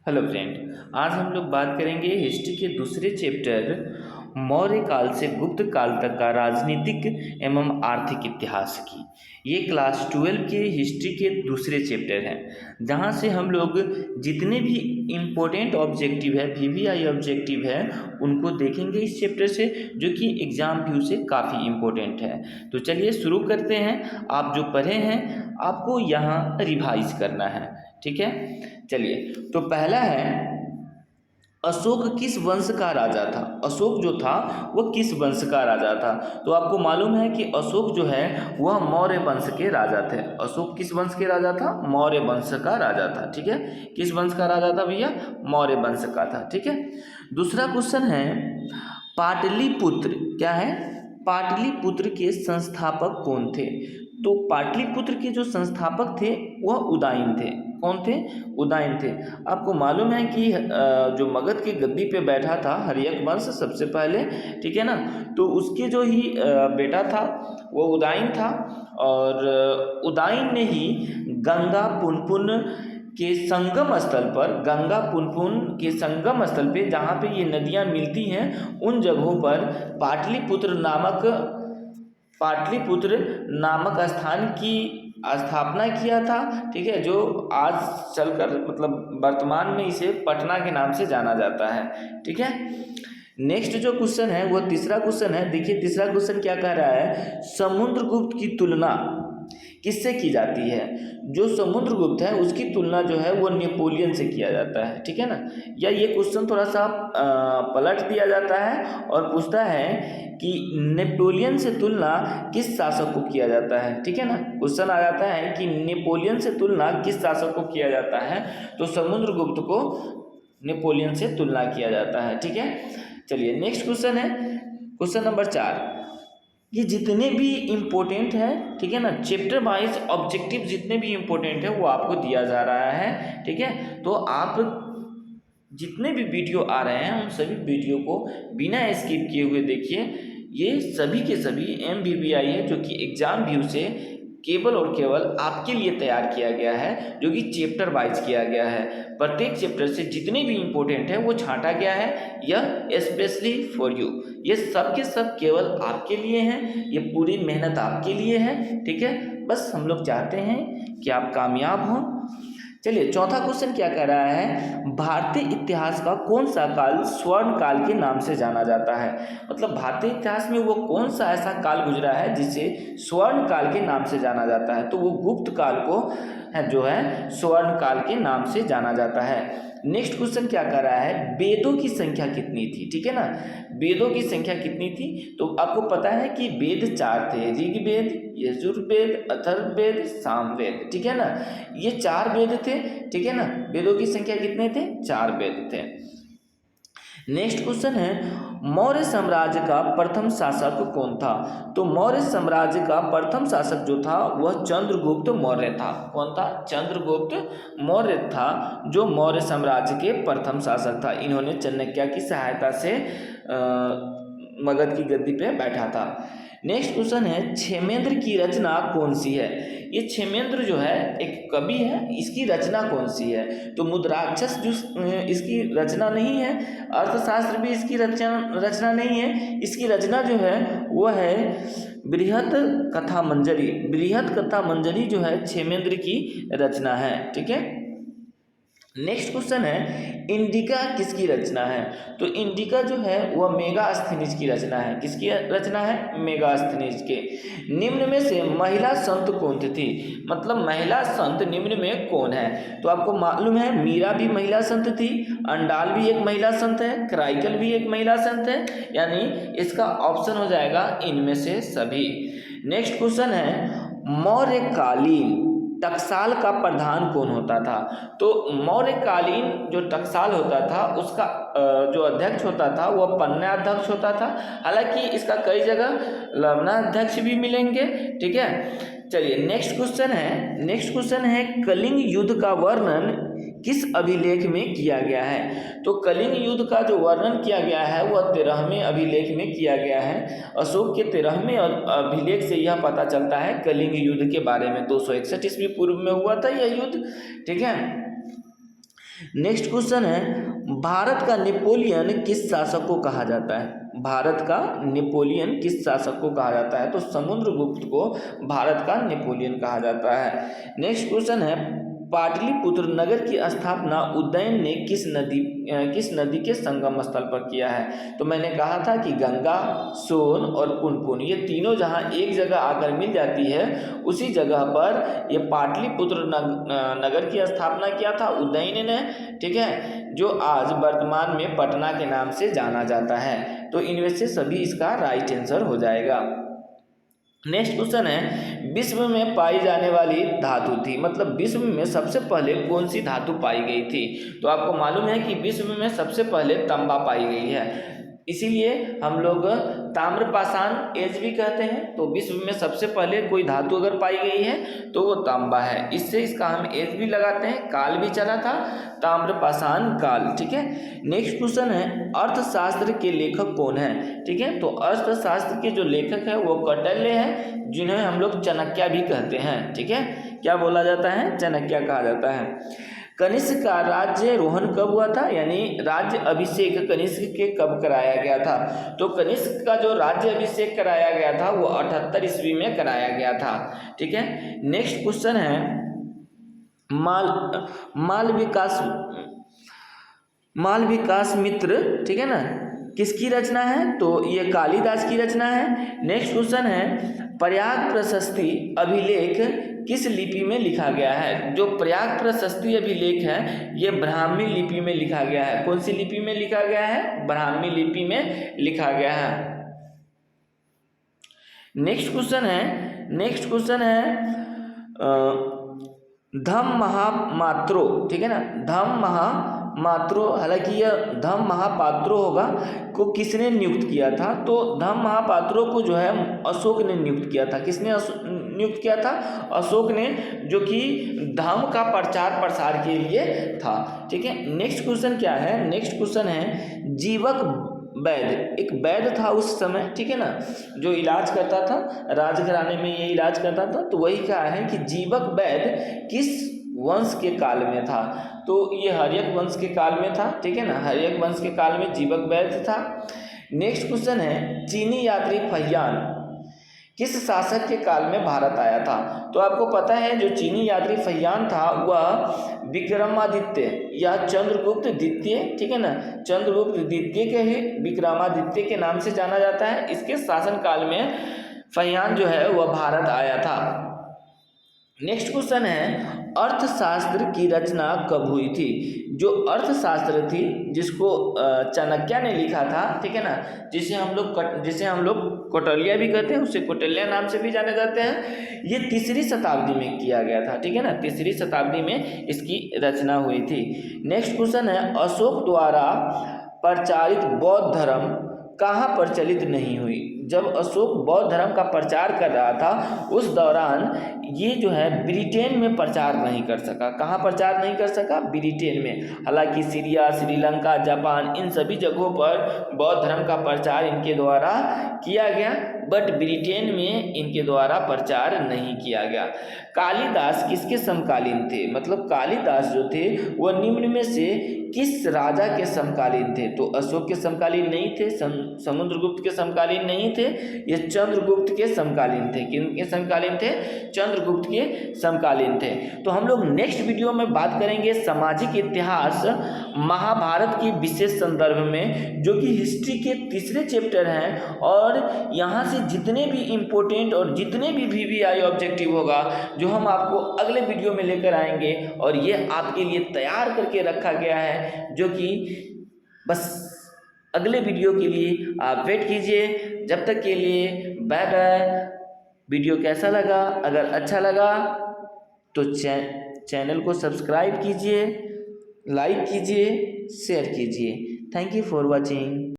Hello friend. आज हम लोग बात करेंगे हिस्ट्री के दूसरे चैप्टर मौर्य काल से गुप्त काल तक का राजनीतिक एवं आर्थिक इतिहास की। ये क्लास 12 के हिस्ट्री के दूसरे चैप्टर हैं, जहाँ से हम लोग जितने भी इम्पोर्टेंट ऑब्जेक्टिव है, वीवीआई ऑब्जेक्टिव है, उनको देखेंगे इस चैप्टर से, जो कि एग्ज़ाम व्यू से काफ़ी इम्पोर्टेंट है। तो चलिए शुरू करते हैं। आप जो पढ़े हैं आपको यहाँ रिवाइज करना है, ठीक है। चलिए, तो पहला है अशोक किस वंश का राजा था। अशोक जो था वो किस वंश का राजा था। तो आपको मालूम है कि अशोक जो है वह मौर्य वंश के राजा थे। अशोक किस वंश के राजा था? मौर्य वंश का राजा था, ठीक है। किस वंश का राजा था भैया? मौर्य वंश का था, ठीक है। दूसरा क्वेश्चन है पाटलिपुत्र क्या है? पाटलिपुत्र के संस्थापक कौन थे? तो पाटलिपुत्र के जो संस्थापक थे वह उदयन थे। कौन थे? उदयन थे। आपको मालूम है कि जो मगध के गद्दी पे बैठा था हर्यक वंश सबसे पहले, ठीक है ना, तो उसके जो ही बेटा था वो उदयन था। और उदयन ने ही गंगा पुनपुन के संगम स्थल पर, गंगा पुनपुन के संगम स्थल पे जहाँ पे ये नदियाँ मिलती हैं उन जगहों पर पाटलिपुत्र नामक स्थान की स्थापना किया था, ठीक है। जो आज चलकर मतलब वर्तमान में इसे पटना के नाम से जाना जाता है, ठीक है। नेक्स्ट जो क्वेश्चन है वो तीसरा क्वेश्चन है। देखिए तीसरा क्वेश्चन क्या कह रहा है, समुद्रगुप्त की तुलना किससे की जाती है? जो समुद्रगुप्त है उसकी तुलना जो है वो नेपोलियन से किया जाता है, ठीक है ना। या ये क्वेश्चन थोड़ा सा पलट दिया जाता है और पूछता है कि नेपोलियन से तुलना किस शासक को किया जाता है, ठीक है ना। क्वेश्चन आ जाता है कि नेपोलियन से तुलना किस शासक को किया जाता है, तो समुद्रगुप्त को नेपोलियन से तुलना किया जाता है, ठीक है। चलिए नेक्स्ट क्वेश्चन है, क्वेश्चन नंबर 4। ये जितने भी इम्पोर्टेंट है, ठीक है ना, चैप्टर वाइज ऑब्जेक्टिव जितने भी इम्पोर्टेंट है वो आपको दिया जा रहा है, ठीक है। तो आप जितने भी वीडियो आ रहे हैं उन सभी वीडियो को बिना स्किप किए हुए देखिए। ये सभी के सभी MBBI है, जो कि एग्जाम व्यू से केवल और केवल आपके लिए तैयार किया गया है, जो कि चैप्टर वाइज किया गया है। प्रत्येक चैप्टर से जितने भी इम्पोर्टेंट है वो छांटा गया है, यह स्पेशली फॉर यू। ये सब के सब केवल आपके लिए हैं, ये पूरी मेहनत आपके लिए है, ठीक है। बस हम लोग चाहते हैं कि आप कामयाब हों। चलिए चौथा क्वेश्चन क्या कह रहा है, भारतीय इतिहास का कौन सा काल स्वर्ण काल के नाम से जाना जाता है? मतलब भारतीय इतिहास में वो कौन सा ऐसा काल गुजरा है जिसे स्वर्ण काल के नाम से जाना जाता है? तो वो गुप्त काल को जो है स्वर्ण काल के नाम से जाना जाता है। नेक्स्ट क्वेश्चन क्या कर रहा है, वेदों की संख्या कितनी थी, ठीक है ना। वेदों की संख्या कितनी थी? तो आपको पता है कि वेद 4 थे, ऋग्वेद, यजुर्वेद, अथर्ववेद, सामवेद, ठीक है ना। ये 4 वेद थे, ठीक है ना। वेदों की संख्या कितने थे? 4 वेद थे। नेक्स्ट क्वेश्चन है मौर्य साम्राज्य का प्रथम शासक कौन था? तो मौर्य साम्राज्य का प्रथम शासक जो था वह चंद्रगुप्त मौर्य था। कौन था? चंद्रगुप्त मौर्य था, जो मौर्य साम्राज्य के प्रथम शासक था। इन्होंने चाणक्य की सहायता से मगध की गद्दी पे बैठा था। नेक्स्ट क्वेश्चन है क्षेमेंद्र की रचना कौन सी है? ये क्षेमेंद्र जो है एक कवि है, इसकी रचना कौन सी है? तो मुद्राक्षस जो इसकी रचना नहीं है, अर्थशास्त्र भी इसकी रचना नहीं है। इसकी रचना जो है वो है बृहत कथा मंजरी। बृहत कथा मंजरी जो है क्षेमेंद्र की रचना है, ठीक है। नेक्स्ट क्वेश्चन है इंडिका किसकी रचना है? तो इंडिका जो है वह मेगास्थनीज की रचना है। किसकी रचना है? मेगास्थनीज के। निम्न में से महिला संत कौन थी? मतलब महिला संत निम्न में कौन है? तो आपको मालूम है मीरा भी महिला संत थी, अंडाल भी एक महिला संत है, क्राइकल भी एक महिला संत है, यानी इसका ऑप्शन हो जाएगा इनमें से सभी। नेक्स्ट क्वेश्चन है मौर्यकालीन टकसाल का प्रधान कौन होता था? तो मौर्यकालीन जो टकसाल होता था उसका जो अध्यक्ष होता था वह पन्नाध्यक्ष होता था। हालांकि इसका कई जगह लवणाध्यक्ष भी मिलेंगे, ठीक है। चलिए नेक्स्ट क्वेश्चन है कलिंग युद्ध का वर्णन किस अभिलेख में किया गया है? तो कलिंग युद्ध का जो वर्णन किया गया है वह 13वें अभिलेख में किया गया है। अशोक के 13वें अभिलेख से यह पता चलता है कलिंग युद्ध के बारे में। 261 ईस्वी पूर्व में हुआ था यह युद्ध, ठीक है। नेक्स्ट क्वेश्चन है, भारत का नेपोलियन किस शासक को कहा जाता है? भारत का नेपोलियन किस शासक को कहा जाता है? तो समुद्रगुप्त को भारत का नेपोलियन कहा जाता है। नेक्स्ट क्वेश्चन है, पाटलिपुत्र नगर की स्थापना उदयन ने किस नदी के संगम स्थल पर किया है? तो मैंने कहा था कि गंगा, सोन और पुनपुन, ये तीनों जहाँ एक जगह आकर मिल जाती है, उसी जगह पर ये पाटलिपुत्र नगर की स्थापना किया था उदयन ने, ठीक है, जो आज वर्तमान में पटना के नाम से जाना जाता है। तो इनमें से सभी इसका राइट आंसर हो जाएगा। नेक्स्ट क्वेश्चन है, विश्व में पाई जाने वाली धातु थी, मतलब विश्व में सबसे पहले कौन सी धातु पाई गई थी? तो आपको मालूम है कि विश्व में सबसे पहले तांबा पाई गई है, इसीलिए हम लोग ताम्रपाषाण एज भी कहते हैं। तो विश्व में सबसे पहले कोई धातु अगर पाई गई है तो वो तांबा है, इससे इसका हम एज भी लगाते हैं, काल भी चला था, ताम्रपाषाण काल, ठीक है। नेक्स्ट क्वेश्चन है, अर्थशास्त्र के लेखक कौन है? ठीक है, तो अर्थशास्त्र के जो लेखक है वो कौटिल्य है, जिन्हें हम लोग चाणक्य भी कहते हैं, ठीक है। क्या बोला जाता है? चाणक्य कहा जाता है। कनिष्क का राज्यारोहण कब हुआ था, यानी राज्य अभिषेक कनिष्क के कब कराया गया था? तो कनिष्क का जो राज्य अभिषेक कराया गया था वो 78 ईस्वी में कराया गया था, ठीक है। नेक्स्ट क्वेश्चन है, माल विकास मित्र, ठीक है ना, किसकी रचना है? तो ये कालिदास की रचना है। नेक्स्ट क्वेश्चन है, प्रयाग प्रशस्ति अभिलेख किस लिपि में लिखा गया है? जो प्रयाग प्रशस्ति अभिलेख है ये ब्राह्मी लिपि में लिखा गया है। कौन सी लिपि में लिखा गया है? ब्राह्मी लिपि में लिखा गया है। नेक्स्ट क्वेश्चन है धम्म महामात्रो, ठीक है ना, धम्म महामात्रो, हालांकि यह धम्म महापात्रो होगा, को किसने नियुक्त किया था? तो धम्म महापात्रो को जो है अशोक ने नियुक्त किया था। किसने नियुक्त किया था? अशोक ने, जो कि धम्म का प्रचार प्रसार के लिए था, ठीक है। नेक्स्ट क्वेश्चन क्या है? नेक्स्ट क्वेश्चन है, जीवक वैद्य, एक वैद्य था उस समय, ठीक है ना, जो इलाज करता था, राजघराने में ये इलाज करता था। तो वही कहा है कि जीवक वैद्य किस वंश के काल में था? तो ये हर्यक वंश के काल में था, ठीक है ना, हर्यक वंश के काल में जीवक वैद्य था। नेक्स्ट क्वेश्चन है, चीनी यात्री फहियान किस शासक के काल में भारत आया था? तो आपको पता है जो चीनी यात्री फहियान था वह विक्रमादित्य या चंद्रगुप्त द्वितीय, ठीक है ना, चंद्रगुप्त द्वितीय के ही विक्रमादित्य के नाम से जाना जाता है। इसके शासन काल में फहियान जो है वह भारत आया था। नेक्स्ट क्वेश्चन है, अर्थशास्त्र की रचना कब हुई थी? जो अर्थशास्त्र थी जिसको चाणक्य ने लिखा था, ठीक है ना, जिसे हम लोग कौटिल्य भी कहते हैं, उसे कौटिल्य नाम से भी जाने जाते हैं, ये 3री शताब्दी में किया गया था, ठीक है ना, 3री शताब्दी में इसकी रचना हुई थी। नेक्स्ट क्वेश्चन है, अशोक द्वारा प्रचारित बौद्ध धर्म कहाँ प्रचलित नहीं हुई? जब अशोक बौद्ध धर्म का प्रचार कर रहा था उस दौरान ये जो है ब्रिटेन में प्रचार नहीं कर सका। कहाँ प्रचार नहीं कर सका? ब्रिटेन में। हालांकि सीरिया, श्रीलंका, जापान, इन सभी जगहों पर बौद्ध धर्म का प्रचार इनके द्वारा किया गया, बट ब्रिटेन में इनके द्वारा प्रचार नहीं किया गया। कालिदास किसके समकालीन थे? मतलब कालिदास जो थे वह निम्न में से किस राजा के समकालीन थे? तो अशोक के समकालीन नहीं थे, समुद्रगुप्त के समकालीन नहीं थे, ये चंद्रगुप्त के समकालीन थे। किनके समकालीन थे? चंद्रगुप्त के समकालीन थे। तो हम लोग नेक्स्ट वीडियो में बात करेंगे सामाजिक इतिहास महाभारत के विशेष संदर्भ में, जो कि हिस्ट्री के 3रे चैप्टर हैं, और यहाँ से जितने भी इम्पोर्टेंट और जितने भी VVI ऑब्जेक्टिव होगा जो हम आपको अगले वीडियो में लेकर आएंगे, और ये आपके लिए तैयार करके रखा गया है, जो कि बस अगले वीडियो के लिए आप वेट कीजिए। जब तक के लिए बाय बाय। वीडियो कैसा लगा? अगर अच्छा लगा तो चैनल को सब्सक्राइब कीजिए, लाइक कीजिए, शेयर कीजिए। Thank you for watching.